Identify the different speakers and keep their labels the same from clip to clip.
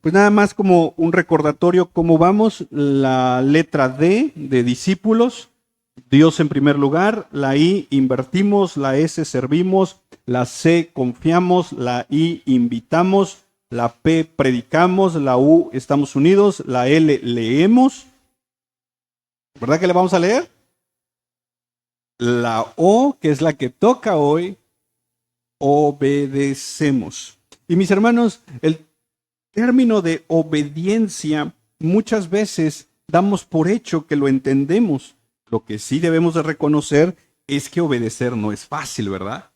Speaker 1: pues nada más como un recordatorio, cómo vamos. La letra D de discípulos, Dios en primer lugar. La I, invertimos. La S, servimos. La C, confiamos. La I, invitamos. La P, predicamos. La U, estamos unidos. La L, leemos. ¿Verdad que le vamos a leer? La O, que es la que toca hoy, obedecemos. Y mis hermanos, el término de obediencia muchas veces damos por hecho que lo entendemos. Lo que sí debemos de reconocer es que obedecer no es fácil, ¿verdad?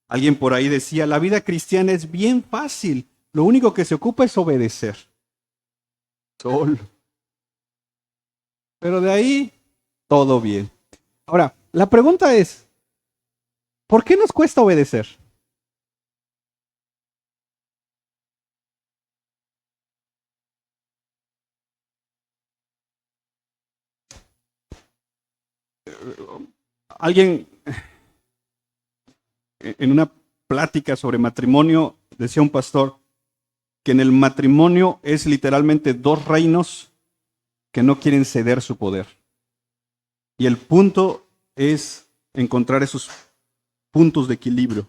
Speaker 1: Alguien por ahí decía, la vida cristiana es bien fácil, lo único que se ocupa es obedecer. Solo. Pero de ahí, todo bien. Ahora, la pregunta es, ¿por qué nos cuesta obedecer? Alguien en una plática sobre matrimonio decía un pastor que en el matrimonio es literalmente dos reinos que no quieren ceder su poder. Y el punto es encontrar esos puntos de equilibrio.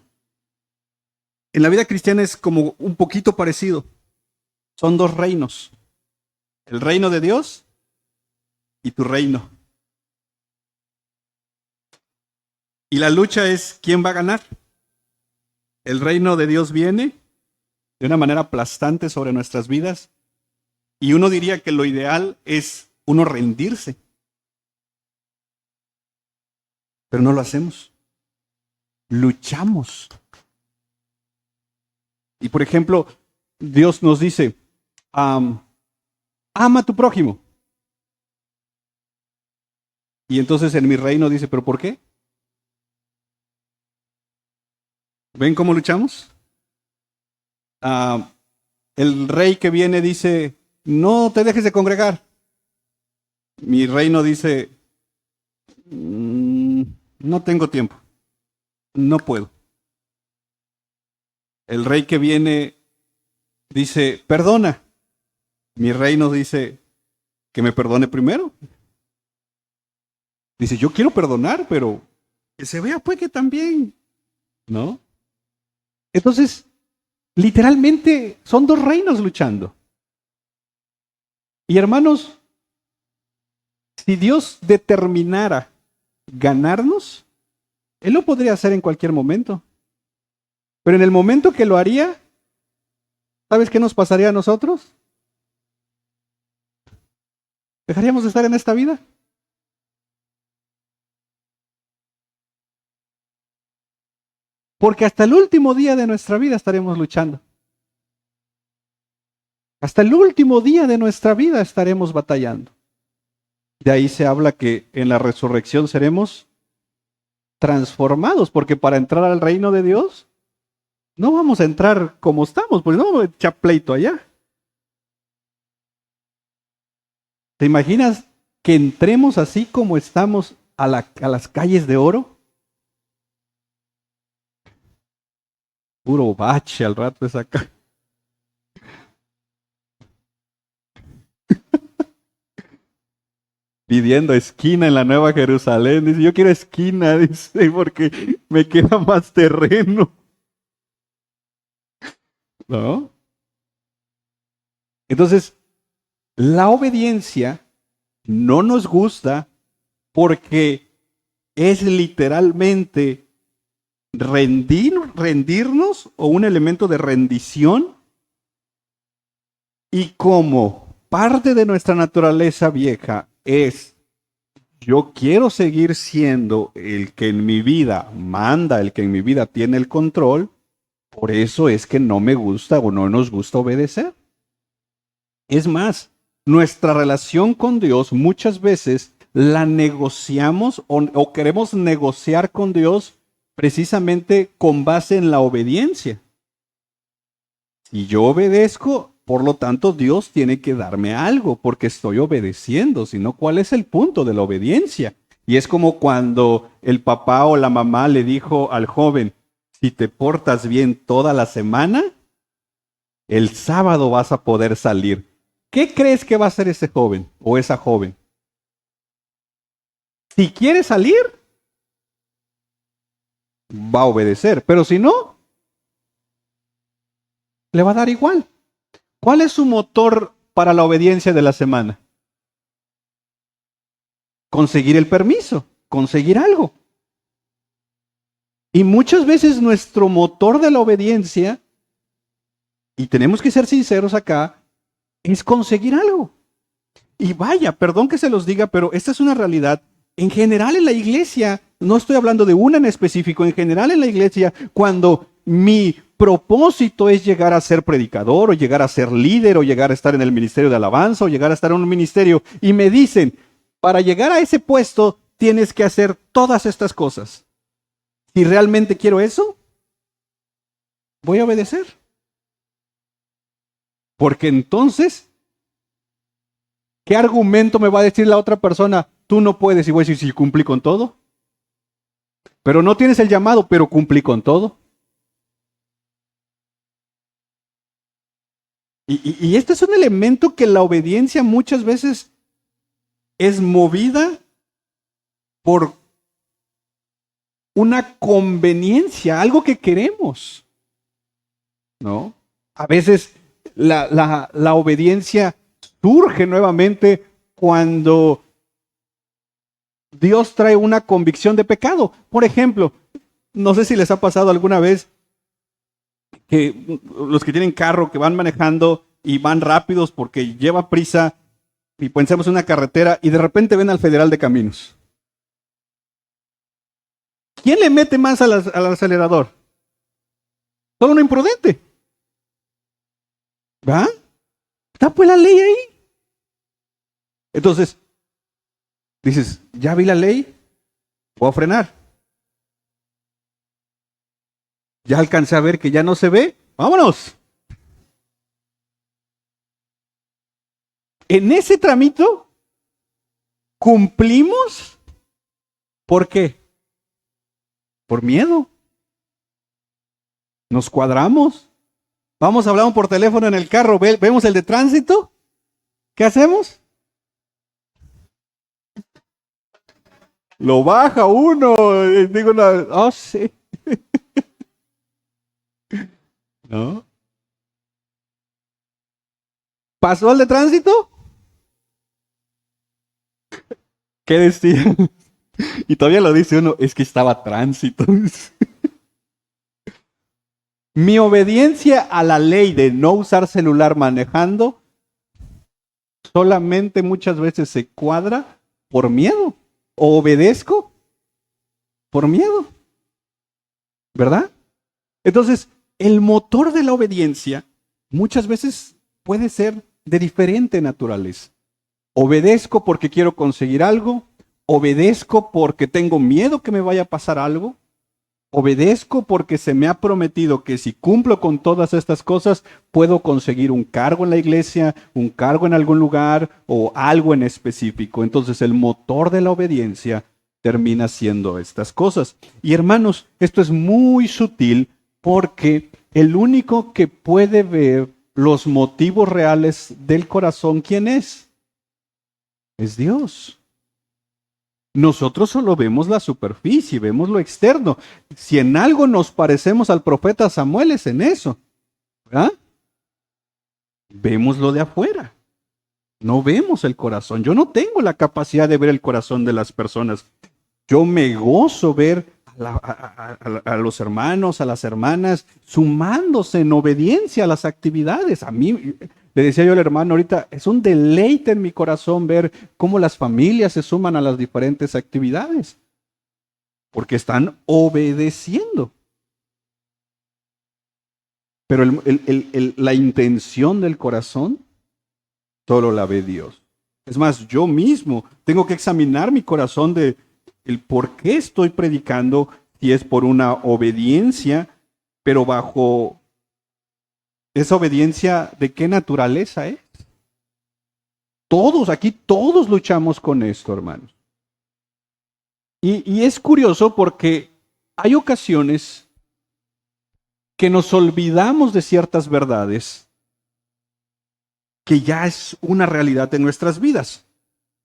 Speaker 1: En la vida cristiana es como un poquito parecido. Son dos reinos. El reino de Dios y tu reino. Y la lucha es quién va a ganar. El reino de Dios viene de una manera aplastante sobre nuestras vidas. Y uno diría que lo ideal es uno rendirse. Pero no lo hacemos. Luchamos. Y por ejemplo, Dios nos dice, ama a tu prójimo. Y entonces en mi reino dice, ¿pero por qué? ¿Ven cómo luchamos? El rey que viene dice, no te dejes de congregar. Mi reino dice, no tengo tiempo, no puedo. El rey que viene dice, perdona. Mi reino dice, que me perdone primero. Dice, yo quiero perdonar, pero que se vea pues que también, ¿no? Entonces, literalmente son dos reinos luchando. Y hermanos, si Dios determinara ganarnos, Él lo podría hacer en cualquier momento. Pero en el momento que lo haría, ¿sabes qué nos pasaría a nosotros? ¿Dejaríamos de estar en esta vida? Porque hasta el último día de nuestra vida estaremos luchando. Hasta el último día de nuestra vida estaremos batallando. De ahí se habla que en la resurrección seremos transformados, porque para entrar al reino de Dios no vamos a entrar como estamos, pues no vamos a echar pleito allá. ¿Te imaginas que entremos así como estamos a las calles de oro? Puro bache al rato es acá. Pidiendo esquina en la Nueva Jerusalén. Dice, yo quiero esquina, dice, porque me queda más terreno. ¿No? Entonces, la obediencia no nos gusta porque es literalmente rendirnos o un elemento de rendición. Y como parte de nuestra naturaleza vieja es, yo quiero seguir siendo el que en mi vida manda, el que en mi vida tiene el control, por eso es que no me gusta o no nos gusta obedecer. Es más, nuestra relación con Dios muchas veces la negociamos o queremos negociar con Dios precisamente con base en la obediencia. Si yo obedezco, por lo tanto Dios tiene que darme algo porque estoy obedeciendo, si no, ¿cuál es el punto de la obediencia? Y es como cuando el papá o la mamá le dijo al joven, si te portas bien toda la semana, el sábado vas a poder salir. ¿Qué crees que va a hacer ese joven o esa joven? Si quiere salir, va a obedecer, pero si no, le va a dar igual. ¿Cuál es su motor para la obediencia de la semana? Conseguir el permiso, conseguir algo. Y muchas veces nuestro motor de la obediencia, y tenemos que ser sinceros acá, es conseguir algo. Y vaya, perdón que se los diga, pero esta es una realidad. En general en la iglesia, no estoy hablando de una en específico, en general en la iglesia, cuando mi propósito es llegar a ser predicador o llegar a ser líder o llegar a estar en el ministerio de alabanza o llegar a estar en un ministerio y me dicen, para llegar a ese puesto tienes que hacer todas estas cosas. Si realmente quiero eso, voy a obedecer. Porque entonces, ¿qué argumento me va a decir la otra persona? Tú no puedes, y voy a decir, si cumplí con todo. Pero no tienes el llamado, pero cumplí con todo. Y este es un elemento que la obediencia muchas veces es movida por una conveniencia, algo que queremos, ¿no? A veces la obediencia surge nuevamente cuando Dios trae una convicción de pecado. Por ejemplo, no sé si les ha pasado alguna vez que los que tienen carro, que van manejando y van rápidos porque lleva prisa y pensamos en una carretera y de repente ven al federal de caminos. ¿Quién le mete más al acelerador? Solo un imprudente. ¿Va? Está pues la ley ahí. Entonces, dices, ya vi la ley, voy a frenar. Ya alcancé a ver que ya no se ve, vámonos. En ese tramito, cumplimos. ¿Por qué? Por miedo. Nos cuadramos. Vamos, hablamos por teléfono en el carro, vemos el de tránsito. ¿Qué hacemos? Lo baja uno. Digo, no, sí. ¿No? ¿Pasó el de tránsito? ¿Qué decía? Y todavía lo dice uno, es que estaba tránsito. Mi obediencia a la ley de no usar celular manejando solamente muchas veces se cuadra por miedo. O obedezco por miedo. ¿Verdad? Entonces, el motor de la obediencia muchas veces puede ser de diferente naturaleza. Obedezco porque quiero conseguir algo. Obedezco porque tengo miedo que me vaya a pasar algo. Obedezco porque se me ha prometido que si cumplo con todas estas cosas, puedo conseguir un cargo en la iglesia, un cargo en algún lugar o algo en específico. Entonces el motor de la obediencia termina siendo estas cosas. Y hermanos, esto es muy sutil porque el único que puede ver los motivos reales del corazón, ¿quién es? Es Dios. Nosotros solo vemos la superficie, vemos lo externo. Si en algo nos parecemos al profeta Samuel es en eso, ¿verdad? Vemos lo de afuera, no vemos el corazón. Yo no tengo la capacidad de ver el corazón de las personas. Yo me gozo ver a los hermanos, a las hermanas, sumándose en obediencia a las actividades. A mí, le decía yo al hermano ahorita, es un deleite en mi corazón ver cómo las familias se suman a las diferentes actividades, porque están obedeciendo. Pero la intención del corazón solo la ve Dios. Es más, yo mismo tengo que examinar mi corazón de el por qué estoy predicando, si es por una obediencia, pero bajo esa obediencia, ¿de qué naturaleza es? Todos, aquí todos luchamos con esto, hermanos. Y es curioso porque hay ocasiones que nos olvidamos de ciertas verdades que ya es una realidad en nuestras vidas.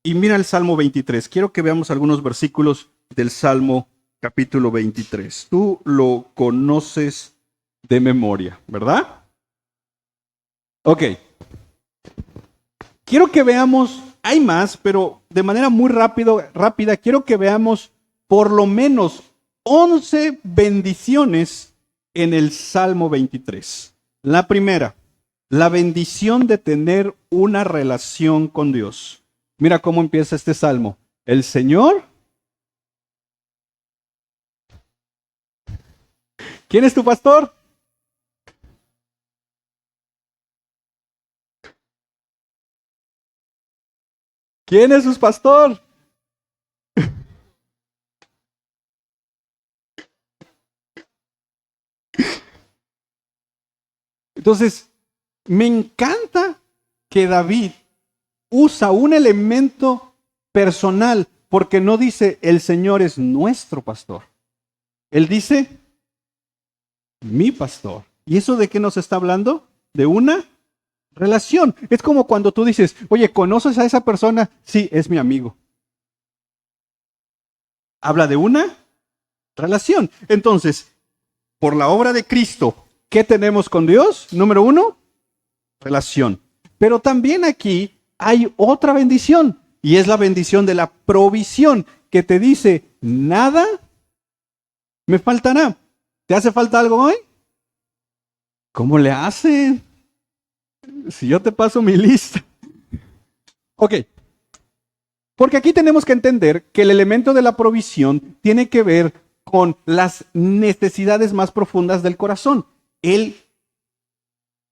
Speaker 1: Y mira el Salmo 23. Quiero que veamos algunos versículos del Salmo capítulo 23. Tú lo conoces de memoria, ¿verdad? Ok. Quiero que veamos, hay más, pero de manera muy rápida, quiero que veamos por lo menos 11 bendiciones en el Salmo 23. La primera, la bendición de tener una relación con Dios. Mira cómo empieza este salmo. El Señor. ¿Quién es tu pastor? ¿Quién es su pastor? Entonces, me encanta que David usa un elemento personal, porque no dice el Señor es nuestro pastor. Él dice mi pastor. ¿Y eso de qué nos está hablando? De una relación. Es como cuando tú dices, oye, ¿conoces a esa persona? Sí, es mi amigo. Habla de una relación. Entonces, por la obra de Cristo, ¿qué tenemos con Dios? Número uno, relación. Pero también aquí hay otra bendición, y es la bendición de la provisión, que te dice, nada me faltará. ¿Te hace falta algo hoy? ¿Cómo le hacen? Si yo te paso mi lista. Ok. Porque aquí tenemos que entender que el elemento de la provisión tiene que ver con las necesidades más profundas del corazón. Él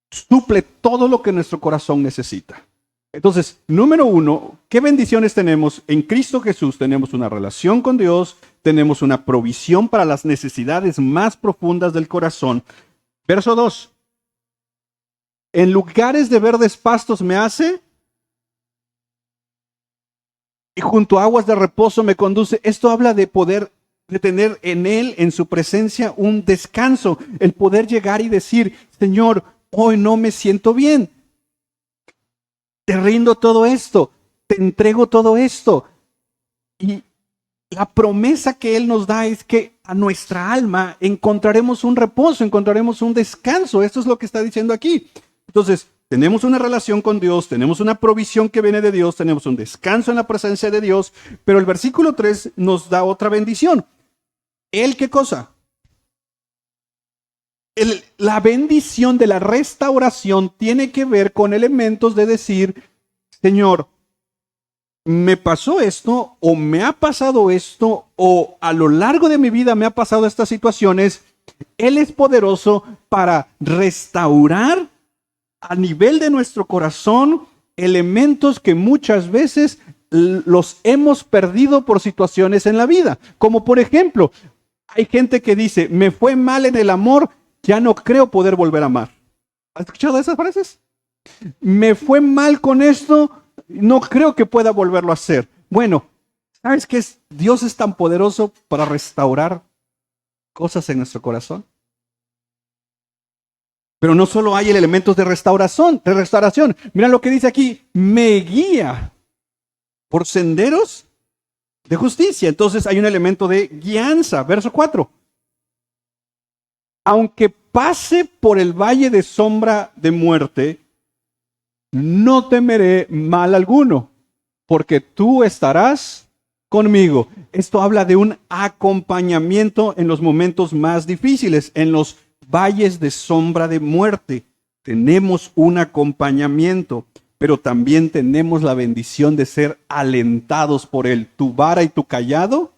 Speaker 1: suple todo lo que nuestro corazón necesita. Entonces, número uno, ¿qué bendiciones tenemos? En Cristo Jesús tenemos una relación con Dios, tenemos una provisión para las necesidades más profundas del corazón. Verso 2. En lugares de verdes pastos me hace y junto a aguas de reposo me conduce. Esto habla de poder, de tener en Él, en su presencia, un descanso. El poder llegar y decir, Señor, hoy no me siento bien. Te rindo todo esto, te entrego todo esto. Y la promesa que Él nos da es que a nuestra alma encontraremos un reposo, encontraremos un descanso. Esto es lo que está diciendo aquí. Entonces, tenemos una relación con Dios, tenemos una provisión que viene de Dios, tenemos un descanso en la presencia de Dios, pero el versículo 3 nos da otra bendición. ¿El qué cosa? La bendición de la restauración tiene que ver con elementos de decir, Señor, me pasó esto, o me ha pasado esto, o a lo largo de mi vida me ha pasado estas situaciones. Él es poderoso para restaurar a nivel de nuestro corazón elementos que muchas veces los hemos perdido por situaciones en la vida. Como por ejemplo, hay gente que dice, me fue mal en el amor, ya no creo poder volver a amar. ¿Has escuchado esas frases? Me fue mal con esto, no creo que pueda volverlo a hacer. Bueno, ¿sabes qué es? Dios es tan poderoso para restaurar cosas en nuestro corazón. Pero no solo hay elementos de restauración. Mira lo que dice aquí, me guía por senderos de justicia. Entonces hay un elemento de guianza. Verso 4. Aunque pase por el valle de sombra de muerte, no temeré mal alguno, porque tú estarás conmigo. Esto habla de un acompañamiento en los momentos más difíciles, en los valles de sombra de muerte. Tenemos un acompañamiento, pero también tenemos la bendición de ser alentados por Él. Tu vara y tu cayado.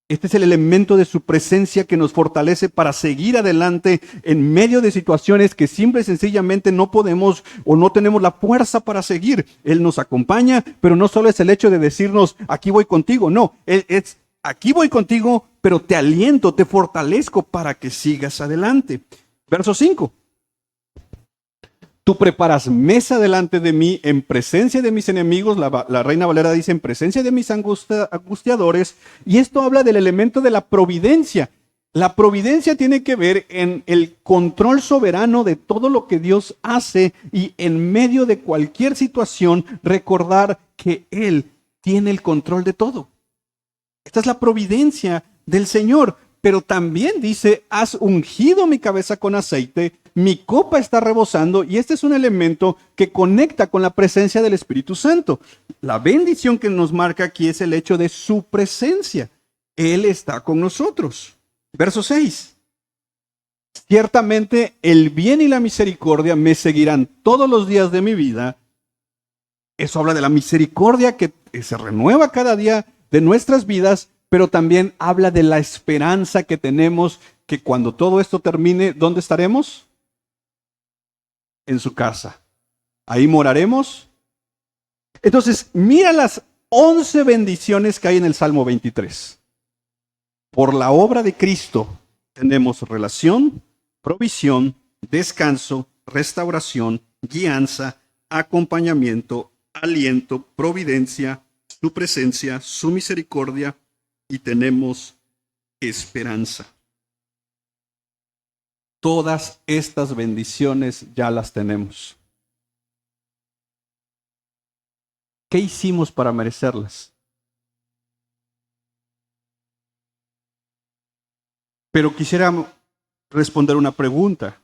Speaker 1: Este es el elemento de su presencia que nos fortalece para seguir adelante en medio de situaciones que simple y sencillamente no podemos o no tenemos la fuerza para seguir. Él nos acompaña, pero no solo es el hecho de decirnos, aquí voy contigo, no, Él es, aquí voy contigo, pero te aliento, te fortalezco para que sigas adelante. Verso 5. Tú preparas mesa delante de mí en presencia de mis enemigos. La Reina Valera dice en presencia de mis angustiadores. Y esto habla del elemento de la providencia. La providencia tiene que ver en el control soberano de todo lo que Dios hace y en medio de cualquier situación recordar que Él tiene el control de todo. Esta es la providencia del Señor. Pero también dice, has ungido mi cabeza con aceite, mi copa está rebosando, y este es un elemento que conecta con la presencia del Espíritu Santo. La bendición que nos marca aquí es el hecho de su presencia. Él está con nosotros. Verso 6. Ciertamente el bien y la misericordia me seguirán todos los días de mi vida. Eso habla de la misericordia que se renueva cada día de nuestras vidas, pero también habla de la esperanza que tenemos que cuando todo esto termine, ¿dónde estaremos? En su casa. Ahí moraremos. Entonces, mira las 11 bendiciones que hay en el Salmo 23. Por la obra de Cristo tenemos relación, provisión, descanso, restauración, guianza, acompañamiento, aliento, providencia, su presencia, su misericordia, y tenemos esperanza. Todas estas bendiciones ya las tenemos. ¿Qué hicimos para merecerlas? Pero quisiera responder una pregunta.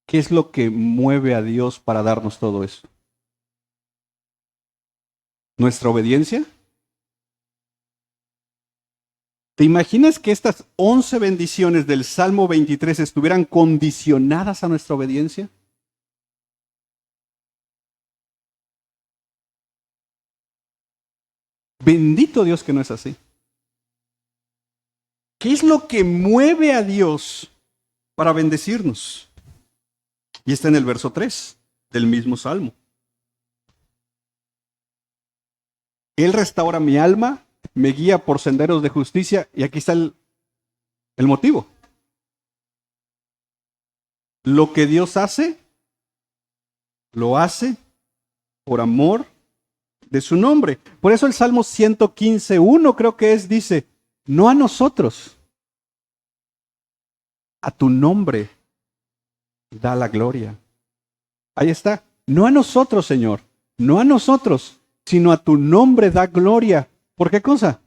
Speaker 1: ¿Qué es lo que mueve a Dios para darnos todo eso? ¿Nuestra obediencia? ¿Te imaginas que estas 11 bendiciones del Salmo 23 estuvieran condicionadas a nuestra obediencia? Bendito Dios que no es así. ¿Qué es lo que mueve a Dios para bendecirnos? Y está en el verso 3 del mismo Salmo. Él restaura mi alma, me guía por senderos de justicia, y aquí está el motivo. Lo que Dios hace, lo hace por amor de su nombre. Por eso el Salmo 115:1 creo que dice, no a nosotros, a tu nombre da la gloria. Ahí está, no a nosotros, Señor, no a nosotros, sino a tu nombre da gloria. ¿Por qué cosa?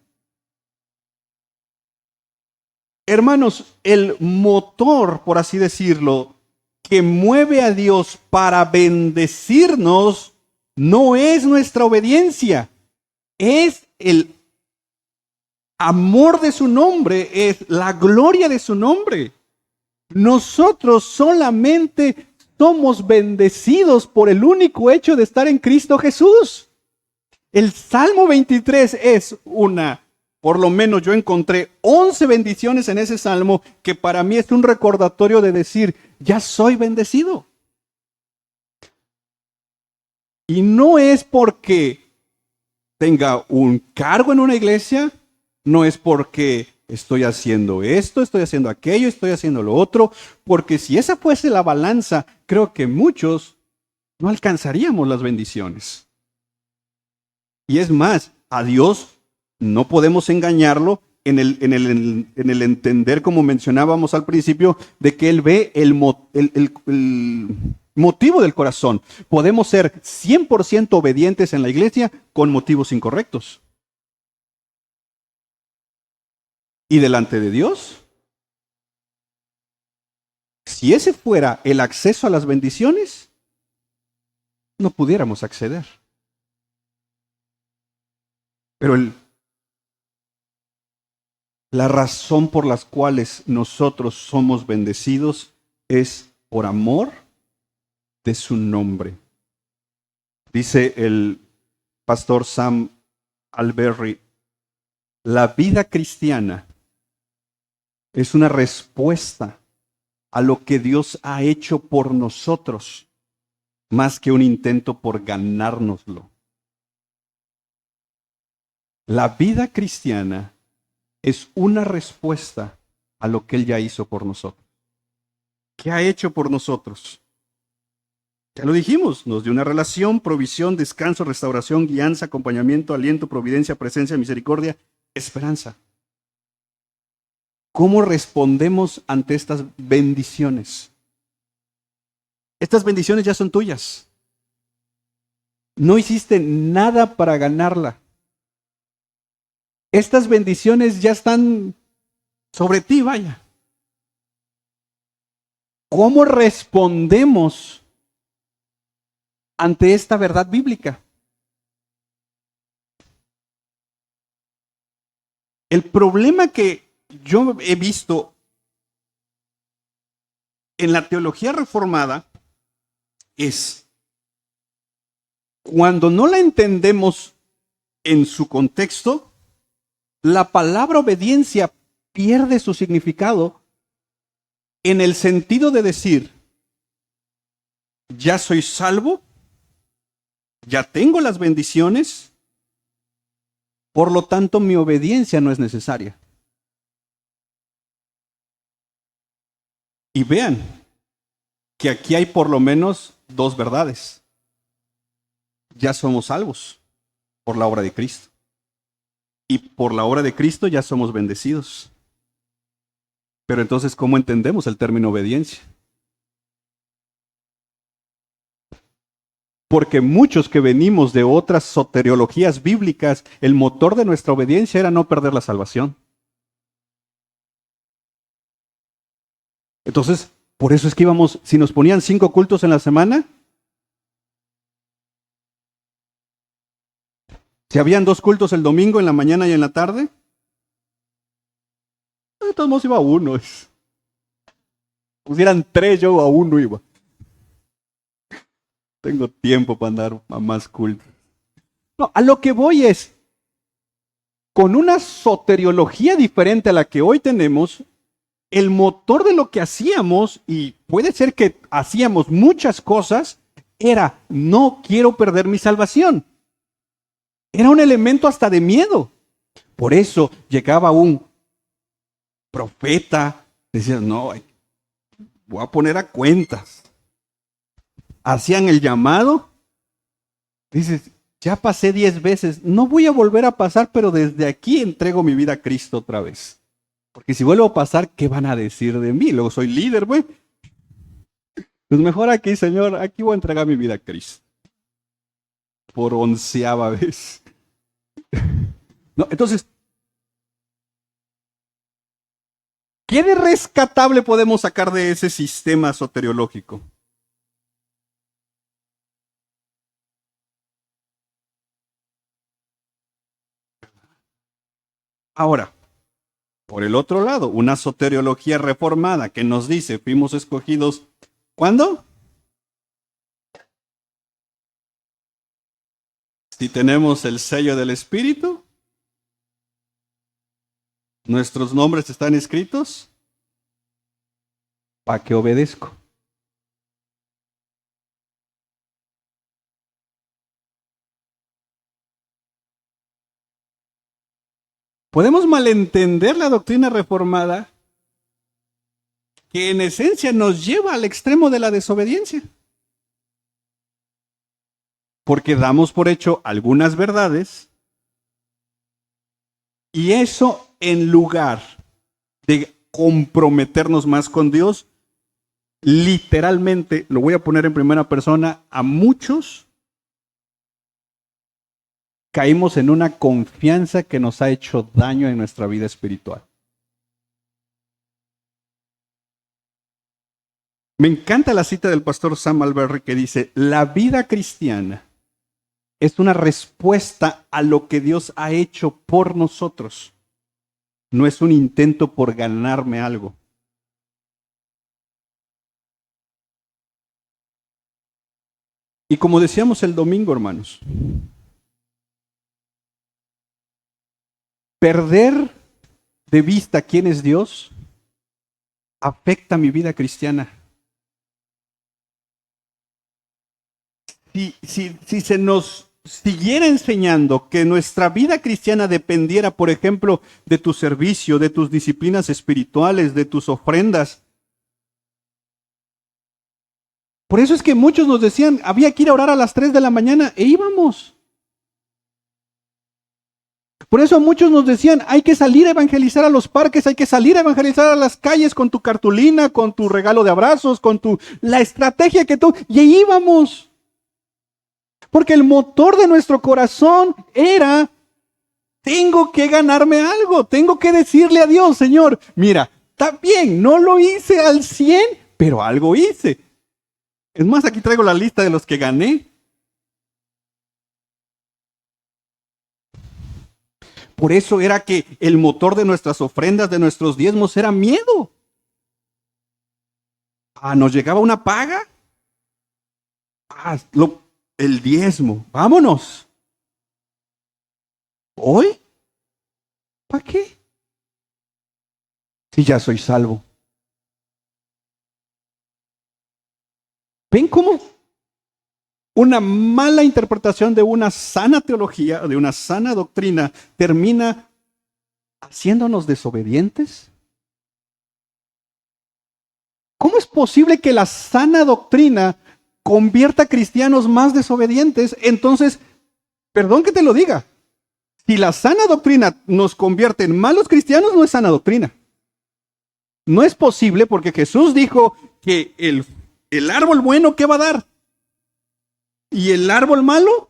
Speaker 1: Hermanos, el motor, por así decirlo, que mueve a Dios para bendecirnos, no es nuestra obediencia, es el amor de su nombre, es la gloria de su nombre. Nosotros solamente somos bendecidos por el único hecho de estar en Cristo Jesús. El Salmo 23 es por lo menos yo encontré 11 bendiciones en ese salmo que para mí es un recordatorio de decir, ya soy bendecido. Y no es porque tenga un cargo en una iglesia, no es porque estoy haciendo esto, estoy haciendo aquello, estoy haciendo lo otro, porque si esa fuese la balanza, creo que muchos no alcanzaríamos las bendiciones. Y es más, a Dios no podemos engañarlo en el entender, como mencionábamos al principio, de que Él ve el motivo del corazón. Podemos ser 100% obedientes en la iglesia con motivos incorrectos. Y delante de Dios, si ese fuera el acceso a las bendiciones, no pudiéramos acceder. Pero la razón por las cuales nosotros somos bendecidos es por amor de su nombre. Dice el pastor Sam Alberry, la vida cristiana es una respuesta a lo que Dios ha hecho por nosotros, más que un intento por ganárnoslo. La vida cristiana es una respuesta a lo que Él ya hizo por nosotros. ¿Qué ha hecho por nosotros? Ya lo dijimos, nos dio una relación, provisión, descanso, restauración, guianza, acompañamiento, aliento, providencia, presencia, misericordia, esperanza. ¿Cómo respondemos ante estas bendiciones? Estas bendiciones ya son tuyas. No hiciste nada para ganarla. Estas bendiciones ya están sobre ti, vaya. ¿Cómo respondemos ante esta verdad bíblica? El problema que yo he visto en la teología reformada es cuando no la entendemos en su contexto, la palabra obediencia pierde su significado en el sentido de decir, ya soy salvo, ya tengo las bendiciones, por lo tanto mi obediencia no es necesaria. Y vean que aquí hay por lo menos dos verdades. Ya somos salvos por la obra de Cristo. Y por la obra de Cristo ya somos bendecidos. Pero entonces, ¿cómo entendemos el término obediencia? Porque muchos que venimos de otras soteriologías bíblicas, el motor de nuestra obediencia era no perder la salvación. Entonces, por eso es que íbamos, si nos ponían 5 cultos en la semana, si habían 2 cultos el domingo en la mañana y en la tarde, de todos modos iba a uno. Pusieran 3, yo a uno iba. Tengo tiempo para andar a más cultos. No, a lo que voy es, con una soteriología diferente a la que hoy tenemos, el motor de lo que hacíamos, y puede ser que hacíamos muchas cosas, era no quiero perder mi salvación. Era un elemento hasta de miedo. Por eso llegaba un profeta, decía, no, voy a poner a cuentas. Hacían el llamado, dices, ya pasé 10 veces, no voy a volver a pasar, pero desde aquí entrego mi vida a Cristo otra vez. Porque si vuelvo a pasar, ¿qué van a decir de mí? Luego soy líder, güey. Pues mejor aquí, Señor, aquí voy a entregar mi vida a Cristo. Por 11ª vez. No, entonces, ¿qué de rescatable podemos sacar de ese sistema soteriológico? Ahora, por el otro lado, una soteriología reformada que nos dice, fuimos escogidos, ¿cuándo? Si tenemos el sello del Espíritu, nuestros nombres están escritos, ¿para qué obedezco? Podemos malentender la doctrina reformada que en esencia nos lleva al extremo de la desobediencia. Porque damos por hecho algunas verdades y eso en lugar de comprometernos más con Dios, literalmente, lo voy a poner en primera persona, a muchos caímos en una confianza que nos ha hecho daño en nuestra vida espiritual. Me encanta la cita del pastor Sam Alberry que dice, la vida cristiana es una respuesta a lo que Dios ha hecho por nosotros. No es un intento por ganarme algo. Y como decíamos el domingo, hermanos, perder de vista quién es Dios afecta mi vida cristiana. Si se nos siguiera enseñando que nuestra vida cristiana dependiera, por ejemplo, de tu servicio, de tus disciplinas espirituales, de tus ofrendas. Por eso es que muchos nos decían, había que ir a orar a las 3 de la mañana e íbamos. Por eso muchos nos decían, hay que salir a evangelizar a los parques, hay que salir a evangelizar a las calles con tu cartulina, con tu regalo de abrazos, la estrategia que tú... Y ahí íbamos. Porque el motor de nuestro corazón era, tengo que ganarme algo, tengo que decirle a Dios, Señor, mira, está bien, no lo hice al 100, pero algo hice. Es más, aquí traigo la lista de los que gané. Por eso era que el motor de nuestras ofrendas, de nuestros diezmos, era miedo. Nos llegaba una paga. El diezmo, vámonos. ¿Hoy? ¿Para qué? Si ya soy salvo. ¿Ven cómo una mala interpretación de una sana teología, de una sana doctrina, termina haciéndonos desobedientes? ¿Cómo es posible que la sana doctrina convierta a cristianos más desobedientes? Entonces, perdón que te lo diga, si la sana doctrina nos convierte en malos cristianos, no es sana doctrina. No es posible porque Jesús dijo que el árbol bueno, ¿qué va a dar? ¿Y el árbol malo?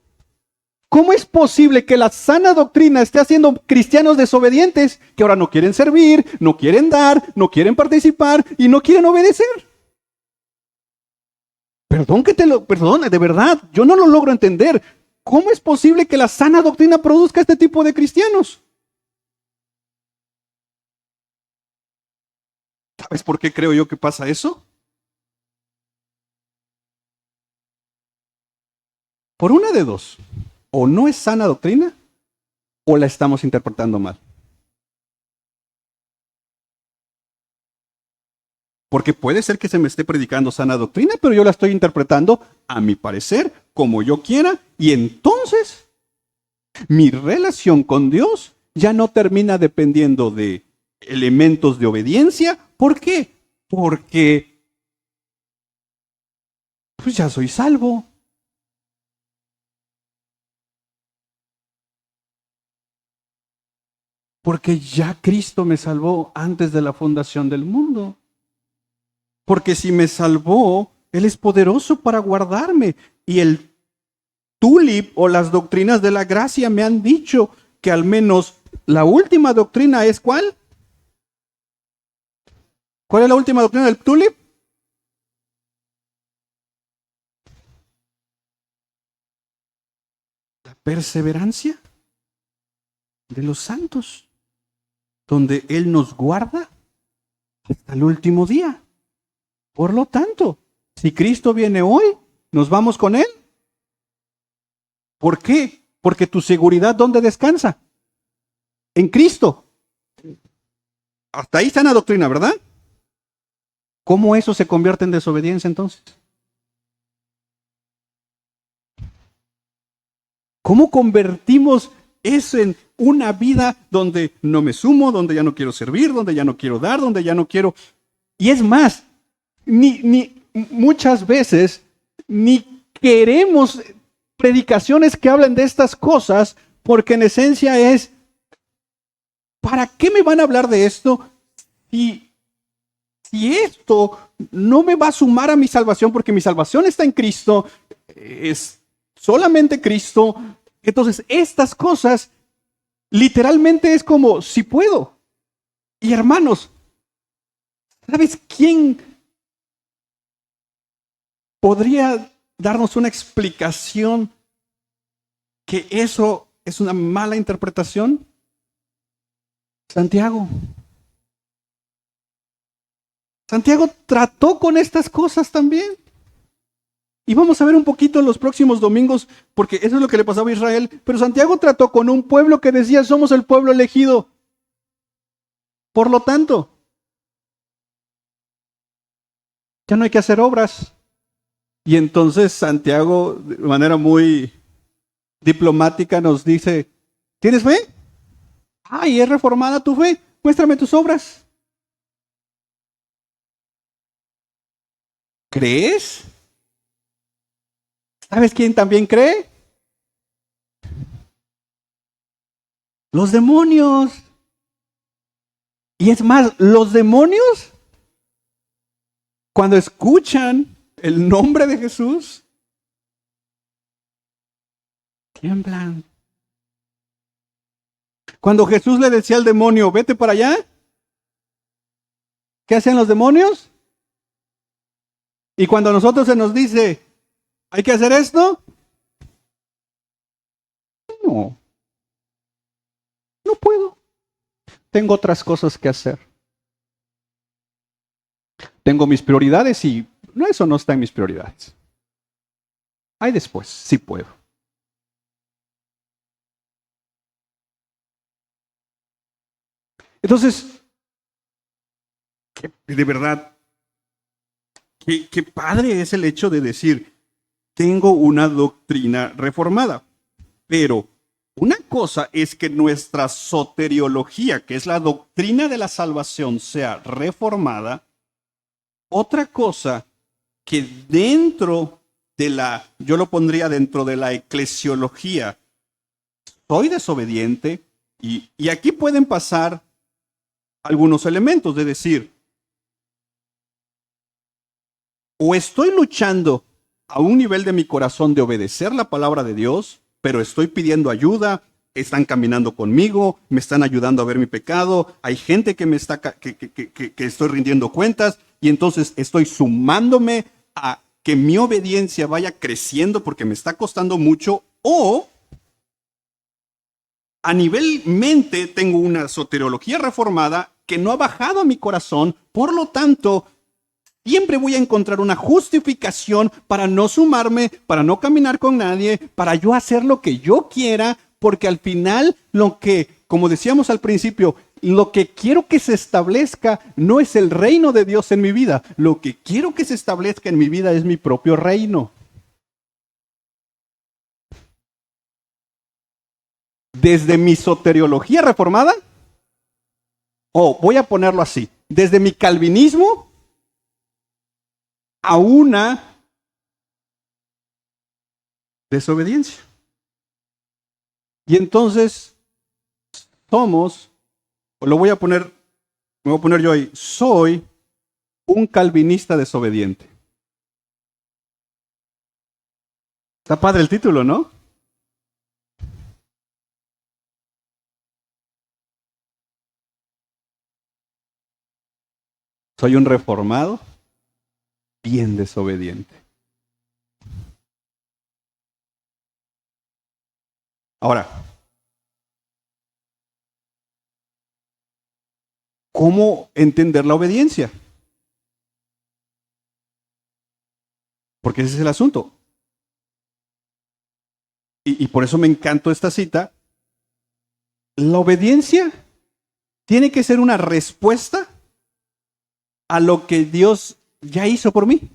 Speaker 1: ¿Cómo es posible que la sana doctrina esté haciendo cristianos desobedientes que ahora no quieren servir, no quieren dar, no quieren participar y no quieren obedecer? Perdón, de verdad, yo no lo logro entender. ¿Cómo es posible que la sana doctrina produzca este tipo de cristianos? ¿Sabes por qué creo yo que pasa eso? Por una de dos. O no es sana doctrina o la estamos interpretando mal. Porque puede ser que se me esté predicando sana doctrina, pero yo la estoy interpretando a mi parecer, como yo quiera, y entonces mi relación con Dios ya no termina dependiendo de elementos de obediencia. ¿Por qué? Porque pues ya soy salvo. Porque ya Cristo me salvó antes de la fundación del mundo. Porque si me salvó, Él es poderoso para guardarme. Y el tulip o las doctrinas de la gracia me han dicho que al menos la última doctrina es ¿cuál? ¿Cuál es la última doctrina del tulip? La perseverancia de los santos, donde Él nos guarda hasta el último día. Por lo tanto, si Cristo viene hoy, ¿nos vamos con Él? ¿Por qué? Porque tu seguridad, ¿dónde descansa? En Cristo. Hasta ahí está la doctrina, ¿verdad? ¿Cómo eso se convierte en desobediencia entonces? ¿Cómo convertimos eso en una vida donde no me sumo, donde ya no quiero servir, donde ya no quiero dar, donde ya no quiero... Y es más, muchas veces ni queremos predicaciones que hablen de estas cosas, porque en esencia es, ¿para qué me van a hablar de esto si esto no me va a sumar a mi salvación? Porque mi salvación está en Cristo, es solamente Cristo. Entonces, estas cosas literalmente es como, si puedo. Y hermanos, ¿sabes quién podría darnos una explicación que eso es una mala interpretación? Santiago. Santiago trató con estas cosas también. Y vamos a ver un poquito en los próximos domingos, porque eso es lo que le pasaba a Israel. Pero Santiago trató con un pueblo que decía, somos el pueblo elegido. Por lo tanto, ya no hay que hacer obras. Y entonces Santiago, de manera muy diplomática, nos dice, ¿tienes fe? ¿Y es reformada tu fe? Muéstrame tus obras. ¿Crees? ¿Sabes quién también cree? Los demonios. Y es más, los demonios, cuando escuchan el nombre de Jesús, tiemblan. Cuando Jesús le decía al demonio, vete para allá, ¿qué hacen los demonios? Y cuando a nosotros se nos dice, ¿hay que hacer esto? No, no puedo. Tengo otras cosas que hacer. Tengo mis prioridades y no, eso no está en mis prioridades. Ahí después, sí puedo. Entonces, de verdad, qué padre es el hecho de decir, tengo una doctrina reformada. Pero una cosa es que nuestra soteriología, que es la doctrina de la salvación, sea reformada. Otra cosa que dentro de yo lo pondría dentro de la eclesiología, soy desobediente y aquí pueden pasar algunos elementos, de decir, o estoy luchando a un nivel de mi corazón de obedecer la palabra de Dios, pero estoy pidiendo ayuda, están caminando conmigo, me están ayudando a ver mi pecado, hay gente que me está que estoy rindiendo cuentas y entonces estoy sumándome a que mi obediencia vaya creciendo porque me está costando mucho, o a nivel mente tengo una soteriología reformada que no ha bajado a mi corazón, por lo tanto siempre voy a encontrar una justificación para no sumarme, para no caminar con nadie, para yo hacer lo que yo quiera, porque al final lo que, como decíamos al principio, lo que quiero que se establezca no es el reino de Dios en mi vida, lo que quiero que se establezca en mi vida es mi propio reino. Desde mi soteriología reformada, o voy a ponerlo así, desde mi calvinismo a una desobediencia. Y entonces somos, lo voy a poner, me voy a poner yo ahí, soy un calvinista desobediente. Está padre el título, ¿no? Soy un reformado bien desobediente. Ahora, ¿cómo entender la obediencia? Porque ese es el asunto. Y por eso me encantó esta cita. La obediencia tiene que ser una respuesta a lo que Dios ya hizo por mí.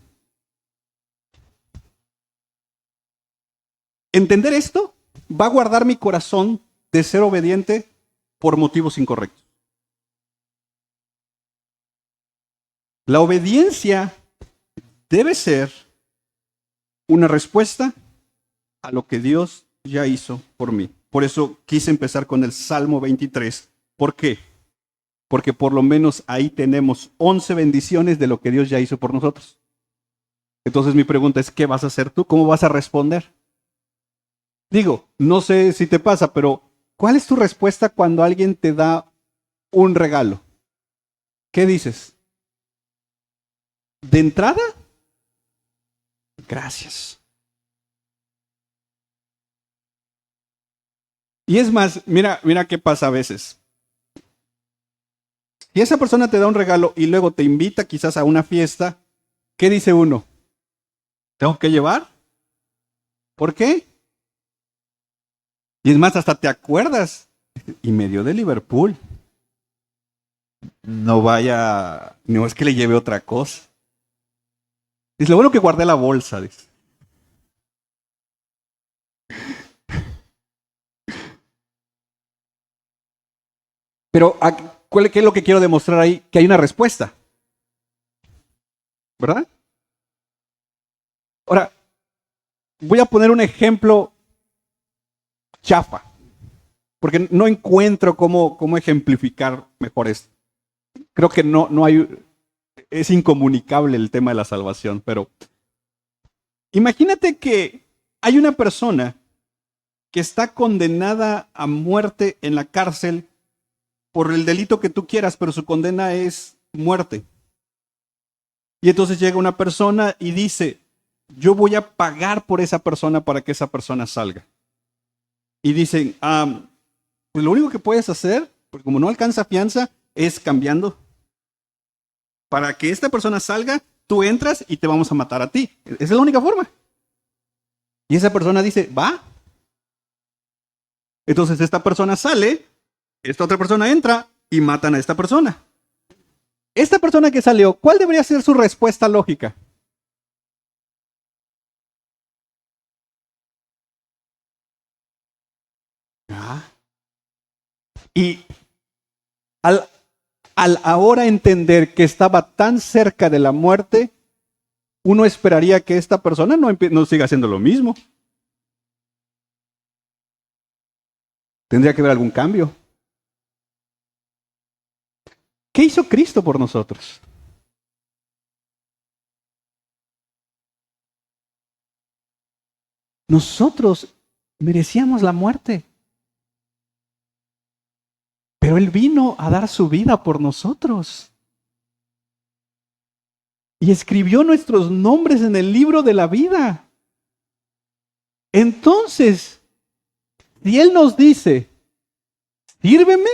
Speaker 1: Entender esto va a guardar mi corazón de ser obediente por motivos incorrectos. La obediencia debe ser una respuesta a lo que Dios ya hizo por mí. Por eso quise empezar con el Salmo 23. ¿Por qué? Porque por lo menos ahí tenemos 11 bendiciones de lo que Dios ya hizo por nosotros. Entonces mi pregunta es, ¿qué vas a hacer tú? ¿Cómo vas a responder? Digo, no sé si te pasa, pero ¿cuál es tu respuesta cuando alguien te da un regalo? ¿Qué dices? De entrada, gracias. Y es más, mira qué pasa a veces. Si esa persona te da un regalo y luego te invita quizás a una fiesta, ¿qué dice uno? ¿Tengo que llevar? ¿Por qué? Y es más, hasta te acuerdas. Y me dio de Liverpool. No vaya, no es que le lleve otra cosa. Es lo bueno que guardé la bolsa. Dice. Pero, ¿qué es lo que quiero demostrar ahí? Que hay una respuesta. ¿Verdad? Ahora, voy a poner un ejemplo chafa. porque no encuentro cómo ejemplificar mejor esto. Creo que no hay, es incomunicable el tema de la salvación, pero imagínate que hay una persona que está condenada a muerte en la cárcel por el delito que tú quieras, pero su condena es muerte. Y entonces llega una persona y dice, yo voy a pagar por esa persona para que esa persona salga. Y dicen, pues lo único que puedes hacer, porque como no alcanza fianza, es cambiando. Para que esta persona salga, tú entras y te vamos a matar a ti. Esa es la única forma. Y esa persona dice, va. Entonces esta persona sale, esta otra persona entra y matan a esta persona. Esta persona que salió, ¿cuál debería ser su respuesta lógica? Ah. Y al, al ahora entender que estaba tan cerca de la muerte, uno esperaría que esta persona no siga haciendo lo mismo. Tendría que haber algún cambio. ¿Qué hizo Cristo por nosotros? Nosotros merecíamos la muerte, pero Él vino a dar su vida por nosotros. Y escribió nuestros nombres en el libro de la vida. Entonces, si Él nos dice, sírveme,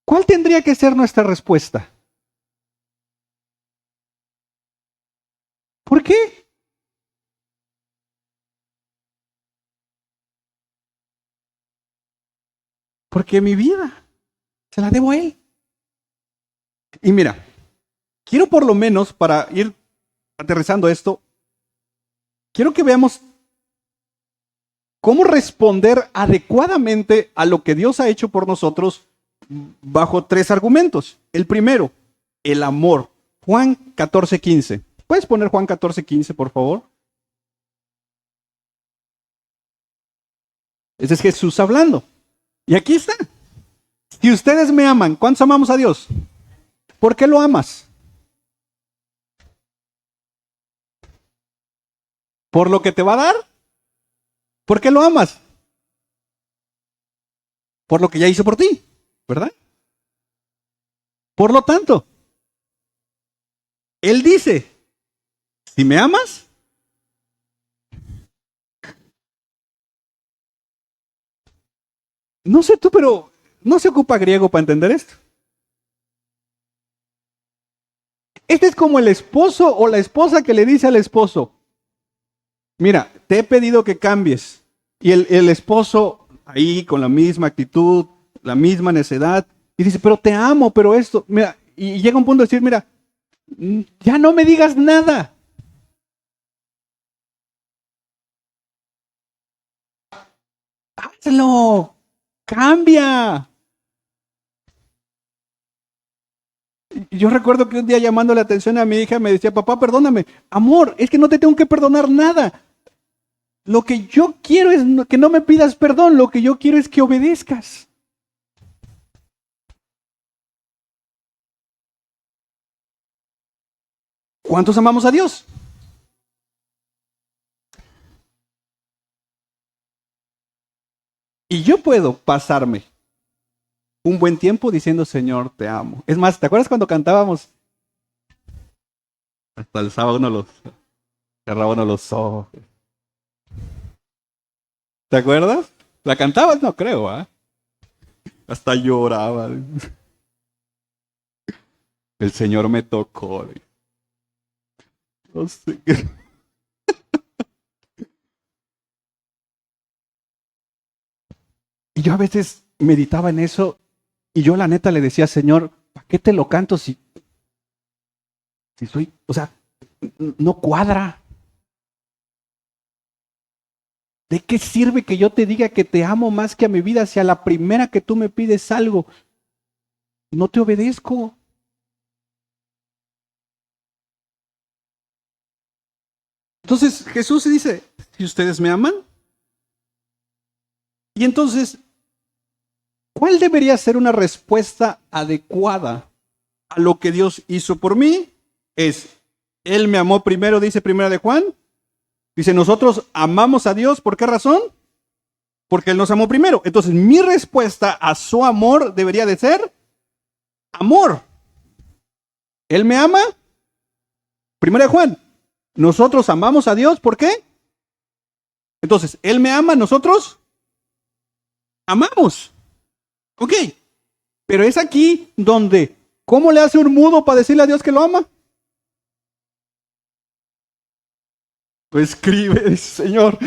Speaker 1: ¿cuál tendría que ser nuestra respuesta? ¿Por qué? Porque mi vida se la debo a Él. Y mira, quiero por lo menos, para ir aterrizando esto, quiero que veamos cómo responder adecuadamente a lo que Dios ha hecho por nosotros bajo tres argumentos. El primero, el amor. Juan 14:15. ¿Puedes poner Juan 14:15, por favor? Ese es Jesús hablando. Y aquí está. Si ustedes me aman, ¿cuántos amamos a Dios? ¿Por qué lo amas? ¿Por lo que te va a dar? ¿Por qué lo amas? Por lo que ya hizo por ti, ¿verdad? Por lo tanto, Él dice, si me amas, no sé tú, pero no se ocupa griego para entender esto. Este es como el esposo o la esposa que le dice al esposo, mira, te he pedido que cambies. Y el esposo ahí con la misma actitud, la misma necedad, y dice, pero te amo, pero esto, mira, y llega un punto de decir, mira, ya no me digas nada. Hazlo, cambia. Y yo recuerdo que un día llamando la atención a mi hija me decía, papá, perdóname, amor, es que no te tengo que perdonar nada. Lo que yo quiero es que no me pidas perdón, lo que yo quiero es que obedezcas. ¿Cuántos amamos a Dios? Y yo puedo pasarme un buen tiempo diciendo, Señor, te amo. Es más, ¿te acuerdas cuando cantábamos? Hasta el sábado uno los cerraba uno los ojos. ¿Te acuerdas? ¿La cantabas? No creo, ¿ah? Hasta lloraba. El Señor me tocó. No sé. Y yo a veces meditaba en eso y yo la neta le decía, Señor, ¿para qué te lo canto si soy, o sea, no cuadra? ¿De qué sirve que yo te diga que te amo más que a mi vida si a la primera que tú me pides algo, no te obedezco? Entonces Jesús dice, si ustedes me aman, Y entonces, ¿cuál debería ser una respuesta adecuada a lo que Dios hizo por mí? Es, Él me amó primero, dice Primera de Juan. Dice, nosotros amamos a Dios, ¿por qué razón? Porque Él nos amó primero. Entonces, mi respuesta a su amor debería de ser amor. Él me ama. Primera de Juan. Nosotros amamos a Dios, ¿por qué? Entonces, Él me ama, nosotros amamos. Ok. Pero es aquí donde, ¿cómo le hace un mudo para decirle a Dios que lo ama? Lo escribe, dice, Señor.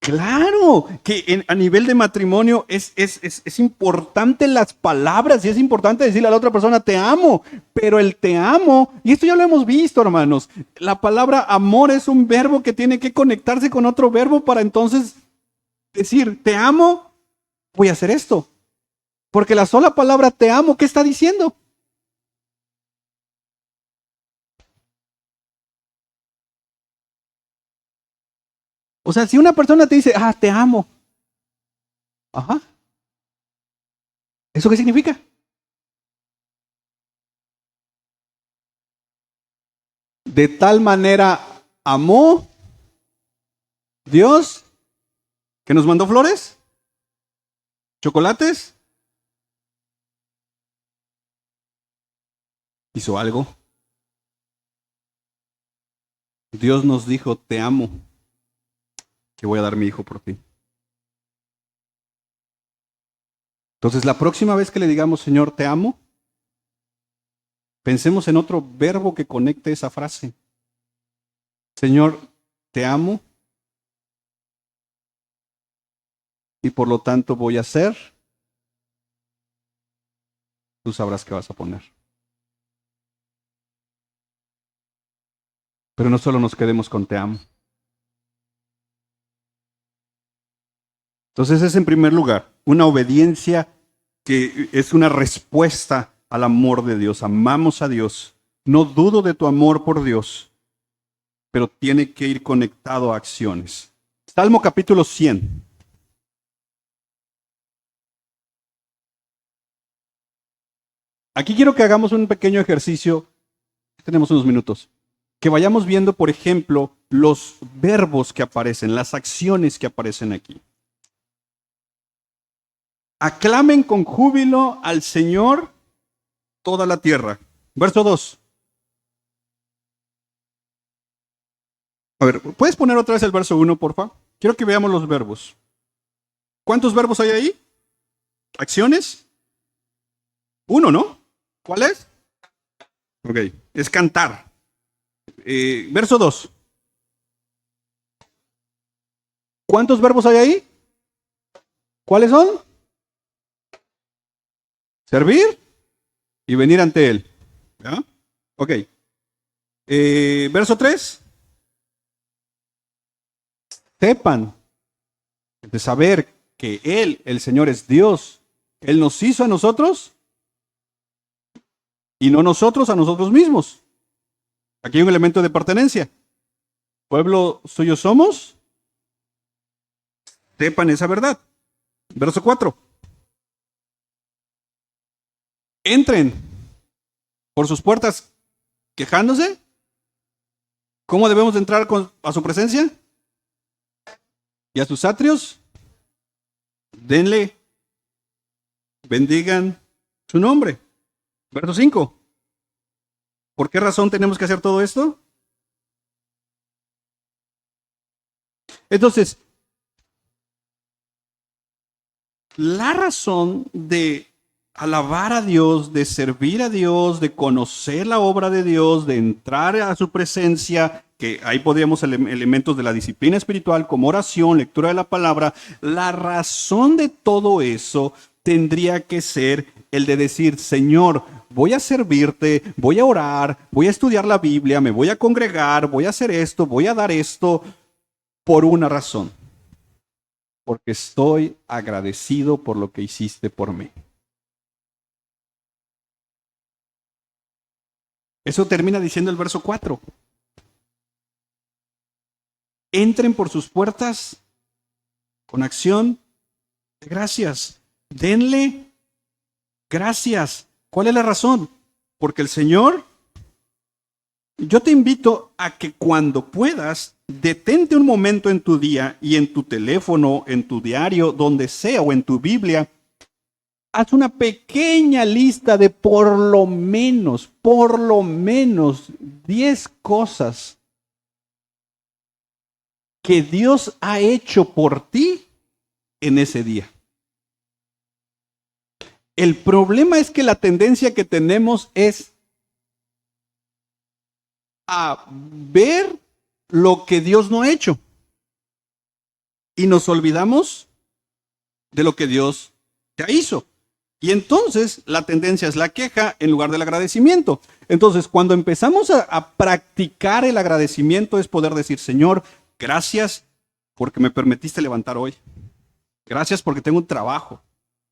Speaker 1: Claro, que a nivel de matrimonio es importante las palabras y es importante decirle a la otra persona te amo, pero el te amo, y esto ya lo hemos visto, hermanos, la palabra amor es un verbo que tiene que conectarse con otro verbo para entonces decir te amo, voy a hacer esto. Porque la sola palabra te amo, ¿qué está diciendo? O sea, si una persona te dice, te amo, ajá, ¿eso qué significa? De tal manera amó Dios que nos mandó flores, chocolates, hizo algo. Dios nos dijo, te amo, que voy a dar mi hijo por ti. Entonces, la próxima vez que le digamos, Señor, te amo, pensemos en otro verbo que conecte esa frase. Señor, te amo y por lo tanto voy a hacer, tú sabrás qué vas a poner. Pero no solo nos quedemos con te amo. Entonces es en primer lugar una obediencia que es una respuesta al amor de Dios. Amamos a Dios. No dudo de tu amor por Dios, pero tiene que ir conectado a acciones. Salmo capítulo 100. Aquí quiero que hagamos un pequeño ejercicio. Tenemos unos minutos. Que vayamos viendo, por ejemplo, los verbos que aparecen, las acciones que aparecen aquí. Aclamen con júbilo al Señor toda la tierra. Verso 2. A ver, ¿puedes poner otra vez el verso 1, porfa? Quiero que veamos los verbos. ¿Cuántos verbos hay ahí? ¿Acciones? Uno, ¿no? ¿Cuál es? Ok, es cantar. Verso 2. ¿Cuántos verbos hay ahí? ¿Cuáles son? Servir y venir ante Él. ¿Ya? Ok. Verso 3. Sepan de saber que Él, el Señor, es Dios. Él nos hizo a nosotros y no nosotros a nosotros mismos. Aquí hay un elemento de pertenencia. Pueblo suyo somos. Sepan esa verdad. Verso 4. Entren por sus puertas quejándose. ¿Cómo debemos de entrar a su presencia? Y a sus atrios, denle, bendigan su nombre. Verso 5. ¿Por qué razón tenemos que hacer todo esto? Entonces, la razón de alabar a Dios, de servir a Dios, de conocer la obra de Dios, de entrar a su presencia, que ahí podríamos elementos de la disciplina espiritual como oración, lectura de la palabra, la razón de todo eso tendría que ser el de decir, Señor, voy a servirte, voy a orar, voy a estudiar la Biblia, me voy a congregar, voy a hacer esto, voy a dar esto por una razón, porque estoy agradecido por lo que hiciste, por mí. Eso termina diciendo el verso 4. Entren por sus puertas con acción de gracias. Denle gracias. ¿Cuál es la razón? Porque el Señor, yo te invito a que cuando puedas, detente un momento en tu día y en tu teléfono, en tu diario, donde sea, o en tu Biblia. Haz una pequeña lista de por lo menos 10 cosas que Dios ha hecho por ti en ese día. El problema es que la tendencia que tenemos es a ver lo que Dios no ha hecho y nos olvidamos de lo que Dios ya hizo. Y entonces la tendencia es la queja en lugar del agradecimiento. Entonces, cuando empezamos a practicar el agradecimiento es poder decir, Señor, gracias porque me permitiste levantar hoy. Gracias porque tengo un trabajo.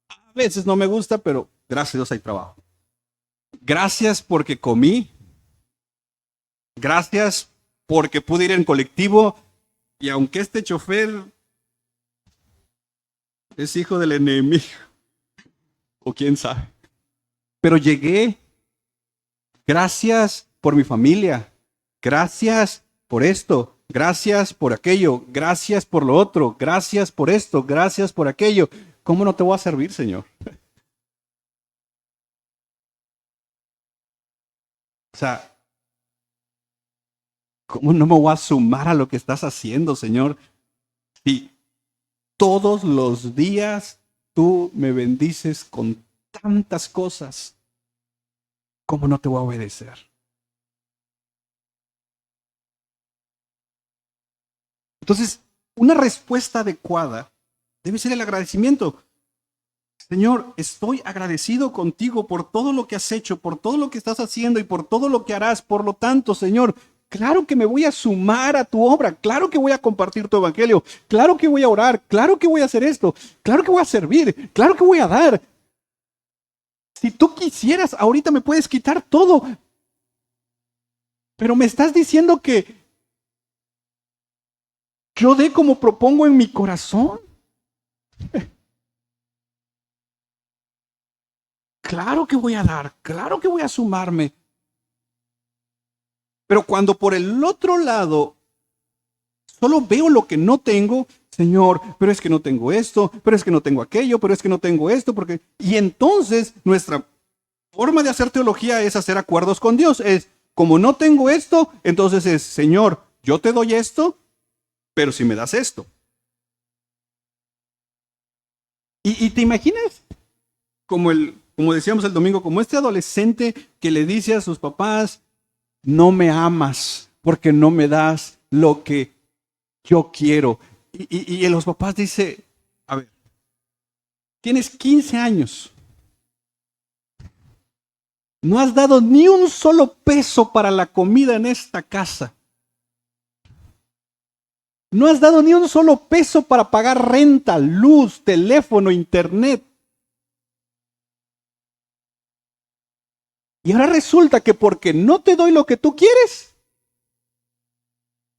Speaker 1: A veces no me gusta, pero gracias a Dios hay trabajo. Gracias porque comí. Gracias porque pude ir en colectivo. Y aunque este chofer es hijo del enemigo, o quién sabe, pero llegué. Gracias por mi familia. Gracias por esto. Gracias por aquello. Gracias por lo otro. Gracias por esto. Gracias por aquello. ¿Cómo no te voy a servir, Señor? O sea, ¿cómo no me voy a sumar a lo que estás haciendo, Señor? Si todos los días tú me bendices con tantas cosas, ¿cómo no te voy a obedecer? Entonces, una respuesta adecuada debe ser el agradecimiento. Señor, estoy agradecido contigo por todo lo que has hecho, por todo lo que estás haciendo y por todo lo que harás. Por lo tanto, Señor, claro que me voy a sumar a tu obra, claro que voy a compartir tu evangelio, claro que voy a orar, claro que voy a hacer esto, claro que voy a servir, claro que voy a dar. Si tú quisieras, ahorita me puedes quitar todo, pero me estás diciendo que yo dé como propongo en mi corazón. Claro que voy a dar, claro que voy a sumarme. Pero cuando por el otro lado solo veo lo que no tengo, Señor, pero es que no tengo esto, pero es que no tengo aquello, pero es que no tengo esto, porque... Y entonces nuestra forma de hacer teología es hacer acuerdos con Dios. Es, como no tengo esto, entonces es, Señor, yo te doy esto, pero si me das esto. Y te imaginas como decíamos el domingo, como este adolescente que le dice a sus papás, no me amas porque no me das lo que yo quiero. Y los papás dicen, a ver, tienes 15 años, no has dado ni un solo peso para la comida en esta casa. No has dado ni un solo peso para pagar renta, luz, teléfono, internet. Y ahora resulta que porque no te doy lo que tú quieres,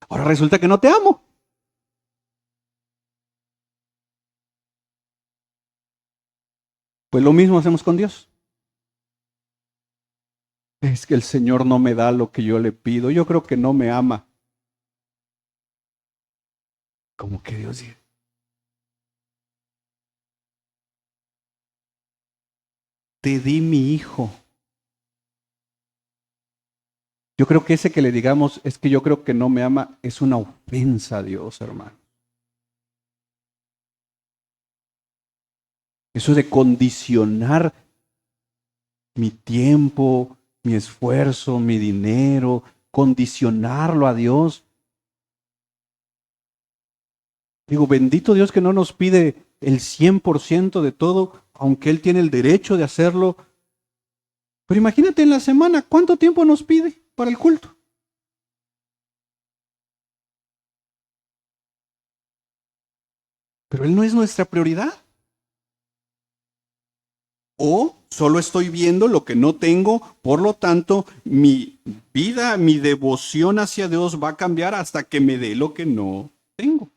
Speaker 1: ahora resulta que no te amo. Pues lo mismo hacemos con Dios. Es que el Señor no me da lo que yo le pido. Yo creo que no me ama. Como que Dios dice, te di mi hijo. Yo creo que ese que le digamos es que yo creo que no me ama es una ofensa a Dios, hermano. Eso de condicionar mi tiempo, mi esfuerzo, mi dinero, condicionarlo a Dios. Digo, bendito Dios que no nos pide el 100% de todo, aunque Él tiene el derecho de hacerlo. Pero imagínate en la semana, ¿cuánto tiempo nos pide para el culto? Pero Él no es nuestra prioridad. O solo estoy viendo lo que no tengo, por lo tanto, mi vida, mi devoción hacia Dios va a cambiar hasta que me dé lo que no tengo.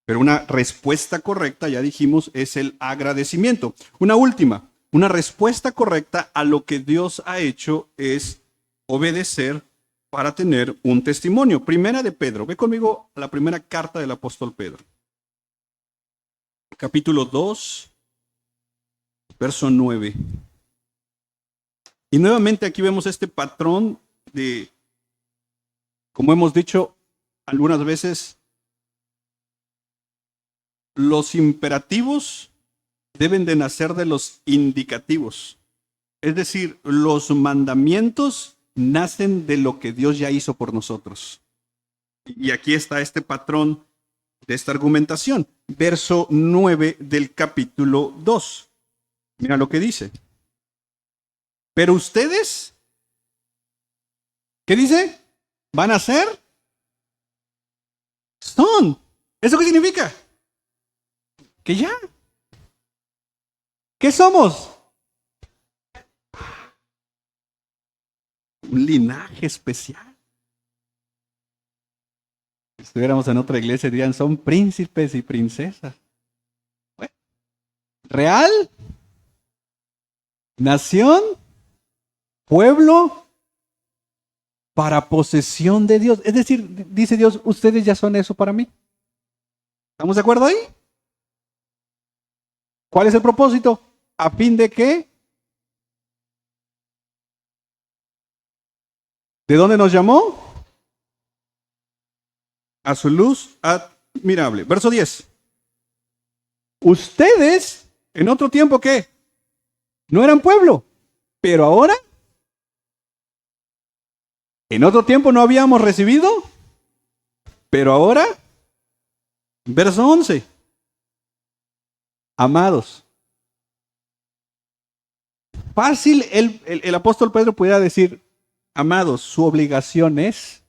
Speaker 1: Pero una respuesta correcta, ya dijimos, es el agradecimiento. Una última, una respuesta correcta a lo que Dios ha hecho es obedecer para tener un testimonio. Primera de Pedro, ve conmigo a la primera carta del apóstol Pedro. Capítulo 2, verso 9. Y nuevamente aquí vemos este patrón de, como hemos dicho algunas veces, los imperativos deben de nacer de los indicativos. Es decir, los mandamientos nacen de lo que Dios ya hizo por nosotros. Y aquí está este patrón de esta argumentación. Verso 9 del capítulo 2. Mira lo que dice. Pero ustedes, ¿qué dice? ¿Van a ser? Son. ¿Eso qué significa? Que ya. ¿Qué somos? Un linaje especial. Si estuviéramos en otra iglesia dirían son príncipes y princesas. Bueno, real, nación, pueblo, para posesión de Dios. Es decir, dice Dios, ustedes ya son eso para mí. ¿Estamos de acuerdo ahí? ¿Cuál es el propósito? ¿A fin de qué? ¿De dónde nos llamó? A su luz admirable. Verso 10. Ustedes, en otro tiempo, ¿qué? No eran pueblo, pero ahora, en otro tiempo no habíamos recibido, pero ahora, verso 11. Amados. Fácil el apóstol Pedro pudiera decir, amados, su obligación es.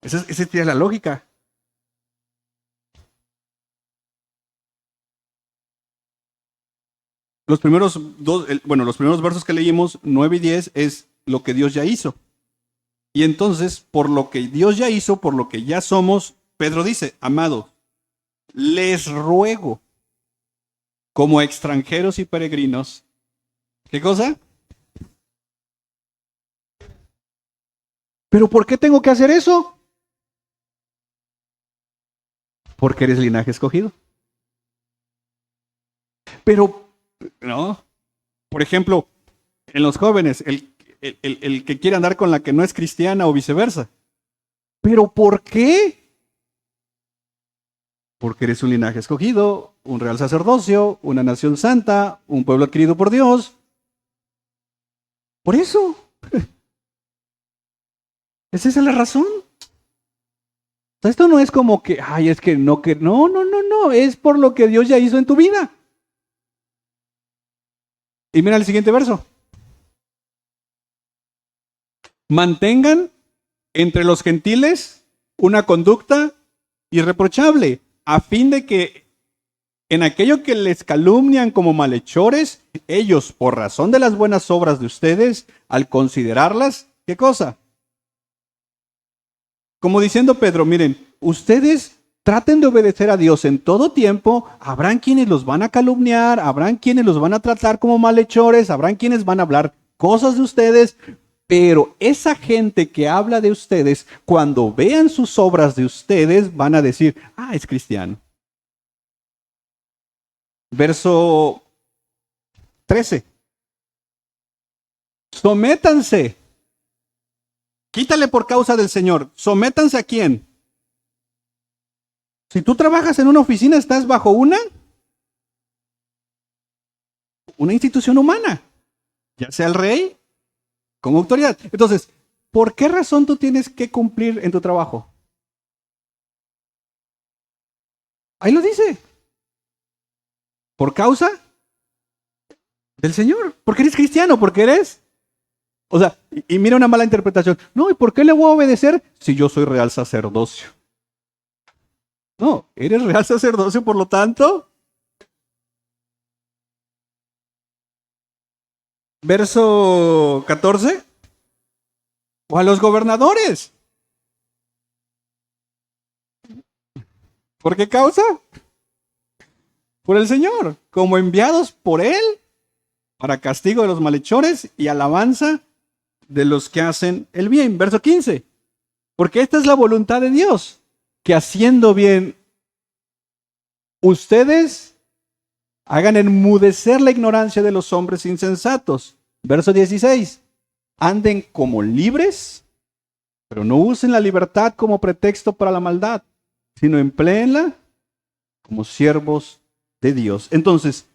Speaker 1: Esa es la lógica. Los primeros los primeros versos que leímos, 9 y 10, es lo que Dios ya hizo. Y entonces, por lo que Dios ya hizo, por lo que ya somos, Pedro dice, amados, les ruego, como extranjeros y peregrinos, ¿qué cosa? ¿Pero por qué tengo que hacer eso? Porque eres linaje escogido. Pero, no. Por ejemplo, en los jóvenes, el que quiere andar con la que no es cristiana o viceversa. ¿Pero por qué? Porque eres un linaje escogido, un real sacerdocio, una nación santa, un pueblo adquirido por Dios. Por eso. ¿Esa es la razón? O sea, esto no es como que, ay, es que no, no, es por lo que Dios ya hizo en tu vida. Y mira el siguiente verso. Mantengan entre los gentiles una conducta irreprochable, a fin de que en aquello que les calumnian como malhechores, ellos, por razón de las buenas obras de ustedes, al considerarlas, ¿qué cosa? Como diciendo Pedro, miren, ustedes traten de obedecer a Dios en todo tiempo, habrán quienes los van a calumniar, habrán quienes los van a tratar como malhechores, habrán quienes van a hablar cosas de ustedes, pero esa gente que habla de ustedes, cuando vean sus obras de ustedes, van a decir, ah, es cristiano. Verso 13. Sométanse. Quítale por causa del Señor. Sométanse a quién. Si tú trabajas en una oficina, estás bajo una institución humana, ya sea el rey, con autoridad. Entonces, ¿por qué razón tú tienes que cumplir en tu trabajo? Ahí lo dice. Por causa del Señor. Porque eres cristiano, porque eres. O sea, y mira una mala interpretación. No, ¿y por qué le voy a obedecer si yo soy real sacerdocio? No, eres real sacerdocio, por lo tanto. Verso 14. O a los gobernadores. ¿Por qué causa? Por el Señor, como enviados por Él para castigo de los malhechores y alabanza de los que hacen el bien. Verso 15. Porque esta es la voluntad de Dios, que haciendo bien ustedes hagan enmudecer la ignorancia de los hombres insensatos. Verso 16. Anden como libres, pero no usen la libertad como pretexto para la maldad, sino empléenla como siervos de Dios. Entonces,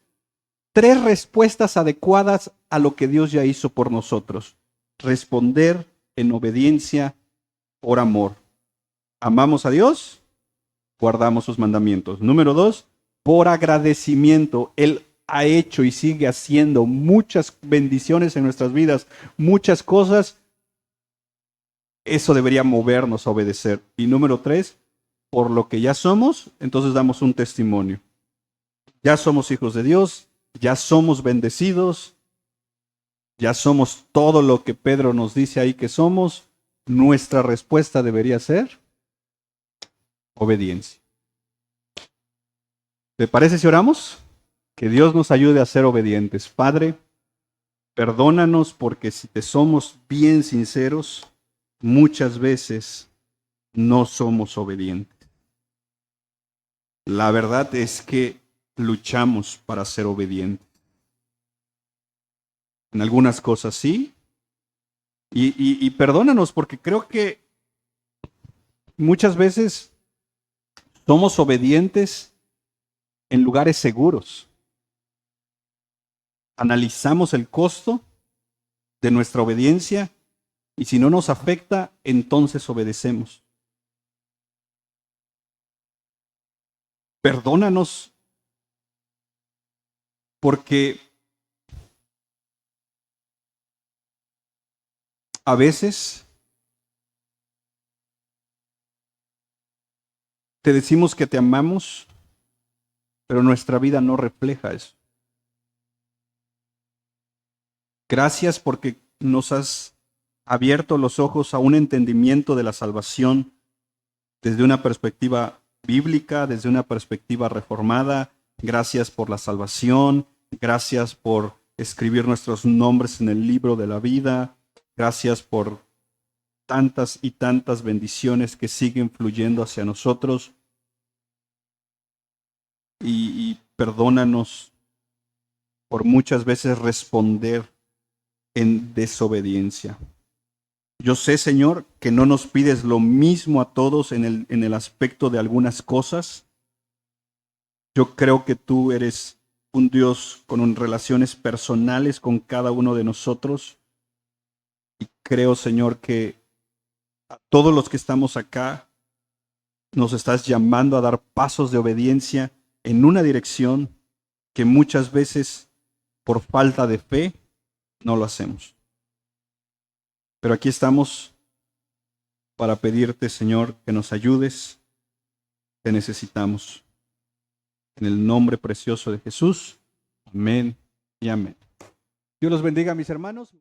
Speaker 1: tres respuestas adecuadas a lo que Dios ya hizo por nosotros. Responder en obediencia por amor. Amamos a Dios, guardamos sus mandamientos. Número 2, por agradecimiento. Él ha hecho y sigue haciendo muchas bendiciones en nuestras vidas, muchas cosas. Eso debería movernos a obedecer. Y número 3, por lo que ya somos, entonces damos un testimonio. Ya somos hijos de Dios, ya somos bendecidos, ya somos todo lo que Pedro nos dice ahí que somos. Nuestra respuesta debería ser obediencia. ¿Te parece si oramos? Que Dios nos ayude a ser obedientes. Padre, perdónanos porque si te somos bien sinceros, muchas veces no somos obedientes. La verdad es que luchamos para ser obedientes. En algunas cosas sí. Y perdónanos porque creo que muchas veces somos obedientes en lugares seguros. Analizamos el costo de nuestra obediencia y si no nos afecta, entonces obedecemos. Perdónanos porque a veces te decimos que te amamos, pero nuestra vida no refleja eso. Gracias porque nos has abierto los ojos a un entendimiento de la salvación desde una perspectiva bíblica, desde una perspectiva reformada. Gracias por la salvación. Gracias por escribir nuestros nombres en el libro de la vida. Gracias por tantas y tantas bendiciones que siguen fluyendo hacia nosotros. Y perdónanos por muchas veces responder en desobediencia. Yo sé, Señor, que no nos pides lo mismo a todos en el aspecto de algunas cosas. Yo creo que tú eres un Dios con relaciones personales con cada uno de nosotros. Y creo, Señor, que a todos los que estamos acá nos estás llamando a dar pasos de obediencia en una dirección que muchas veces por falta de fe no lo hacemos. Pero aquí estamos para pedirte, Señor, que nos ayudes. Te necesitamos. En el nombre precioso de Jesús. Amén y amén. Dios los bendiga, mis hermanos.